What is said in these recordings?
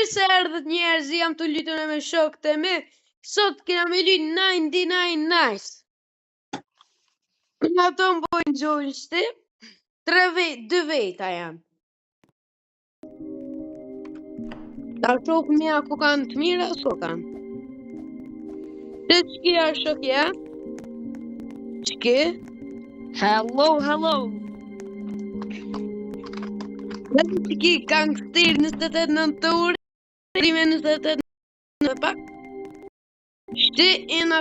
Mirë se erdhët njerëz, jam të lytën e me shokët e me. Sot kena me lytë 99 Nights. Në ato më bojnë gjojshti. 2 veta janë. Ta shokë mja ku kanë të mira, s'ko kanë. Dhe qëkia shokja? Qëki? Hello, hello. Dhe qëki kanë këtir 28 nëntor, rime 28 në pak. Shti e në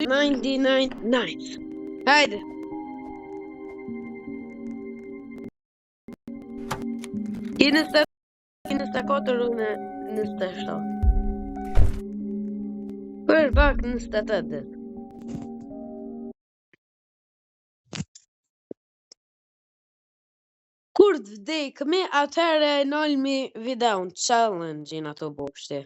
99 Nights. Hajde. Ki 24 unë 27. Për pak 28 dhe. Kur të vdekëmi, atëherë e nalmi videon, challenge-in ato boshti.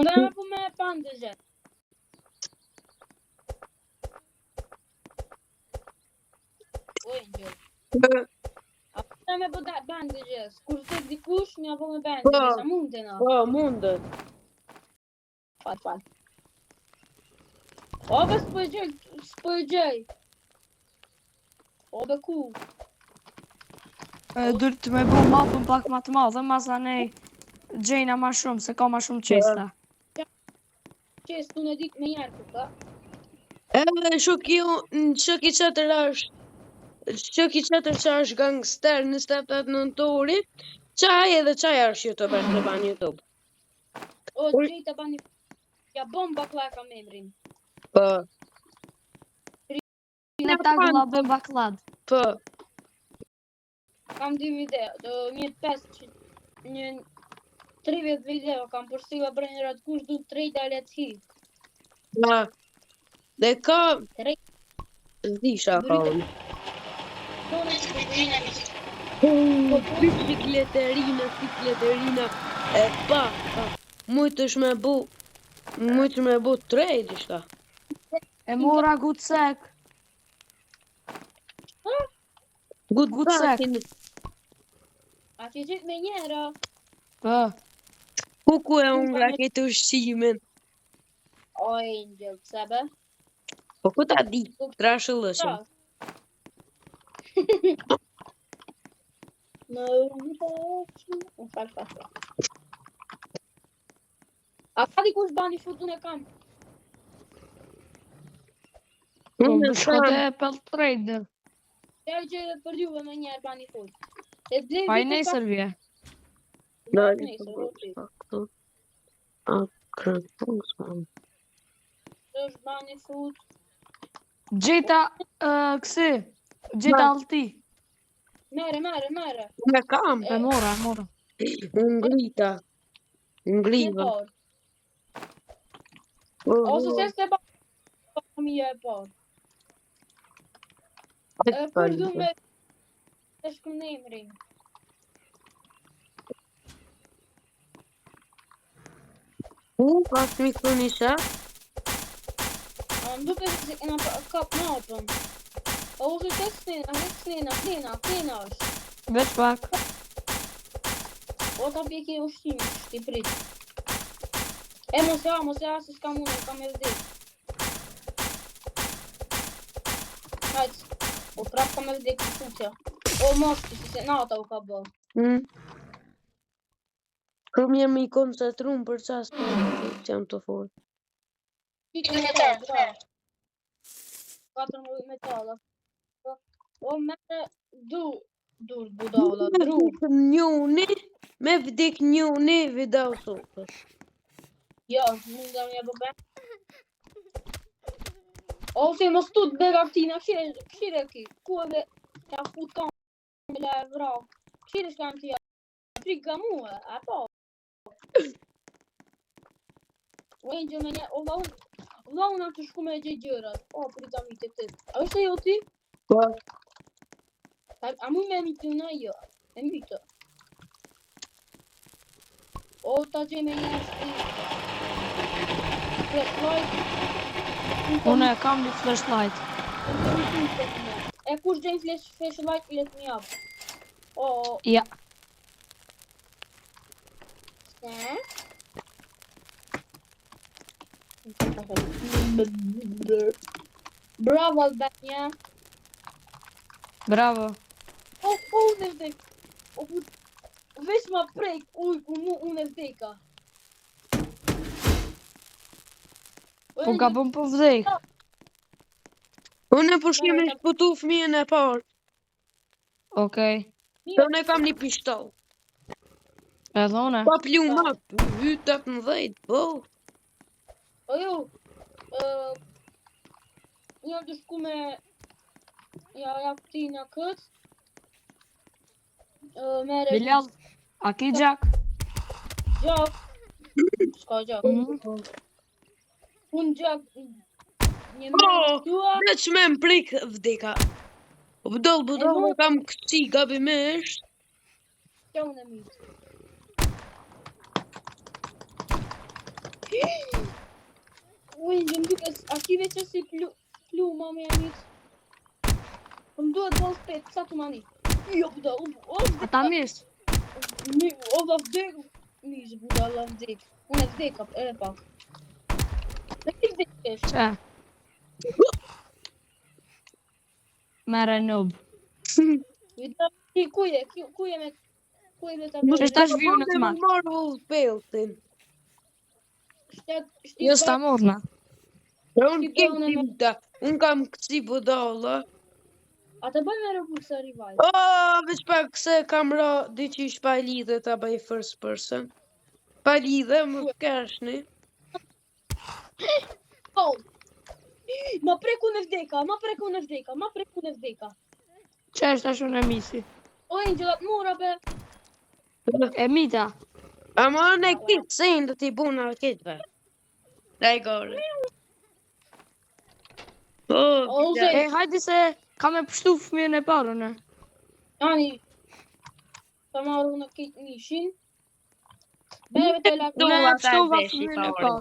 Nga po me bandëgje. Oj, gjë. A po me po bandëgje. Kur të dikush, nga po me bandëgje. Sa mund të na? Po, mundët. Fat. O, be s'pëgjëj. O, be ku? Dur të me bu mapën pak ma të madhe, masa ne gjejna ma shumë, se ka ma shumë qesta. Qesë të në ditë me njerë këta. Edhe shoki qëtër është, shoki qëtër që është gangster në 78 nëntori, qaj edhe qaj është YouTuber të ban YouTube. O, gjejta bani... Ja bomba klaka me emrin. Po, Ne tagulla bomba klad. po. Kam 2 video, një 30 video kam përstiva brenjërat kush du të rejta let's hit. Ma, dhe ka... Drejt. Zdisha ka unë. Sikleterina, e pa. Mujtë është me bu trade, ishta. E mora gutsek. Gutsakin. A që gjithë me njera. Po. Kuku e unë raketë ushqimin. O, Angel, sebe? Po ku ta di, trashëllëshëm. Në fal. A ka dikush bani futun e kam? Po, më shkote pel trader. Ja që për juve me njerë bani fut. Pa i nesër vje. është bani fut. Gjeta kësi. Gjeta alti. Mere. Me kam. E mora. Ngrita. Ose se se bani mi e por. Për du me të shkëm në emrin. Pas mikronisha. A më duke se kena kap mapën. Ose të snena është. Veç pak. O ta pjeki ushqimi, Shqipërit. E mos e se s'ka mune, kam e vdik. Hajtë. O prap kam e vdik në futja. O moshti, se nata u ka bë. Këm jem i koncentrum për qas të jam të forë. Pikë metal, 4 metala. O me dur budala, Njoni, me vdik njoni video sotës. Jo, mundam ja bëbe. O se mos tut bega këtina, këshire ki, ku edhe ja fut kam me la e vrau. Këshire shkam tja, frika muhe, a po. O e një me një, o la unë të shku me gjej gjërat. O, prita mi të tëtë. A është e jo ti? Po. A mu me mi të në jo, e mi të. O, ta gjej me një shti. Flashlight. Unë e kam një flashlight. E kush gjej flashlight, let mi apë. O, Ja. Bravo Albania. Bravo. Unë e vdek. Veç ma prek, unë e vdeka. Po ka bën po vdek. Unë po shkem me shputu fëmijën e parë. Okej. Se unë kam një pishtol. Edhe une. Pa pluma, hyt 18, po. O ju, një të shku me ja këtina këtë. Mere Bilal, a ki gjak? gjak. Ska gjak. Unë gjak një me tua. Veç me më prik vdeka. Budol, kam kësi gabimisht. Që unë e mitë. Ujë, më duke, a ki veç e si pluma me e mitë. Më duhet bol spet, sa të mani. Jo, buda, Ata misht. o da vdek. Mishë, buda, la vdek. Unë e vdeka, e pak. Dhe ki vdekesh? Që? Mere nub. Vida, kuje me ta Që është tash viju në të Unë matë? marrë peltin. Jo s'ta morna. Unë kem si buda. Unë kam kësi budala. A të bëj me rëbull së rivaj? Veç pak se kam ra diqish pa lidhe ta bëj first person. Pa lidhe, më kashni. Oh! Ma preku në vdeka. Që është tash unë e misi? O, Angela, mora be. E mita. Ama në kitë sen dhe t'i buna kitëve. Daj gore. O, ja. E hajdi se ka me pështu fëmijën e parë, ne. Ani, ta marru në kitë mishin. Bebe të lakë. Une e ata pështova veshi fëmijën e parë. parë.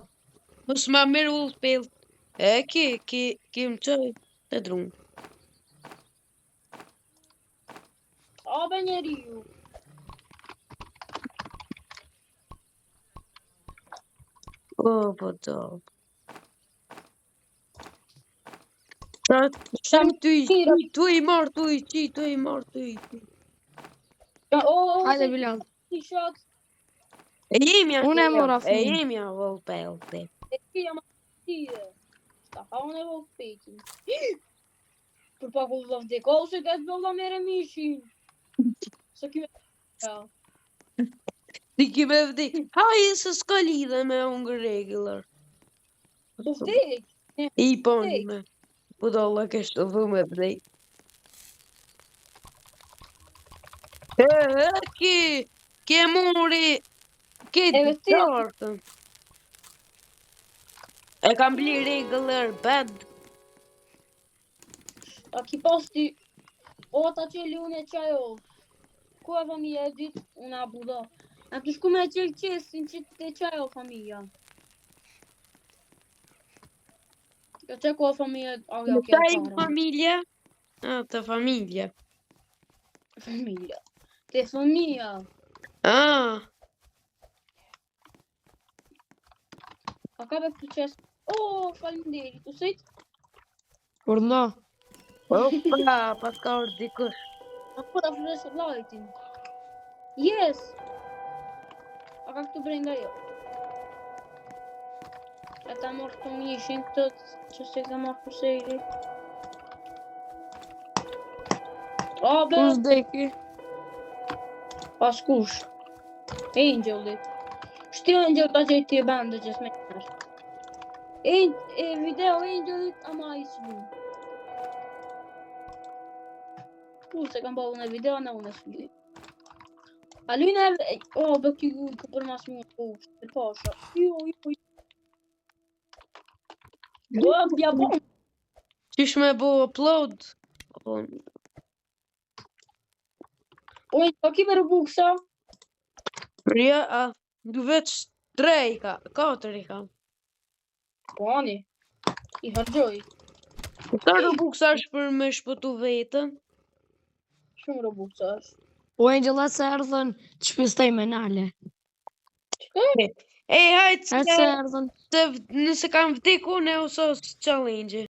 Mos ma mirë ullë pelt. E ki më qoj të drunë. A, be njeri ju. Po do. Shem tu i marë, tu i marë. O, Hajde Bilal. si shot. E jemja Unë e mora E fëmijën. jemja ullë pelti. E kja ma tire. Sta ha unë e vë petin. Për pak u vë vdek. O, se këtë bëlla mere mishin. Se kjo e... Ti ki me vdik. Haje se s'ka lidhe me unë regular. U vdek. I poni me. Budalla kështë të me vdik. Ke muri. Ke E vërtet. qartën. E kam bli regular bed. A ki pas ti... O, ta qeli unë e qajo. Ku e familja e dit? Unë a buda. A të shku me qelë qesin që të qajo familja. Jo që ku e familja... A, ja, Ta i para. familja? Të familja. Familja. Te familja. A ka be këtë qes... O, falimderit, u sejt? Kur ndo? Opa, pa ka orë dikush. A ku da fresë lajtin? Yes! A ka këtë brenda jo? E ta morë të mishin këtë që se ka marrë për sejri. O, be! Kur s'deki? Pas kush? Angelit. Shti Angel ta gjejt t'i e bandë që s'me nështë. E video Angelit ama i s'bu. Se kam bëllë në video në unë e s'bu. A lujnë e... O, bë këj gujë këpër mas mund të të pasha. Jo. Do, bja bon. Qish me bo upload? O, a ki me rëbu kësa? Ja, du veç 3 i ka, 4 i ka. Po, ani. I hargjoj. Ka rëbuksa është për me shpëtu vetën. Shumë rëbu kësa është. O Angela se erdhën të shpistej me nale. Hajtë Hajtë se erdhën. nëse kam vdeku, ne usos challenge.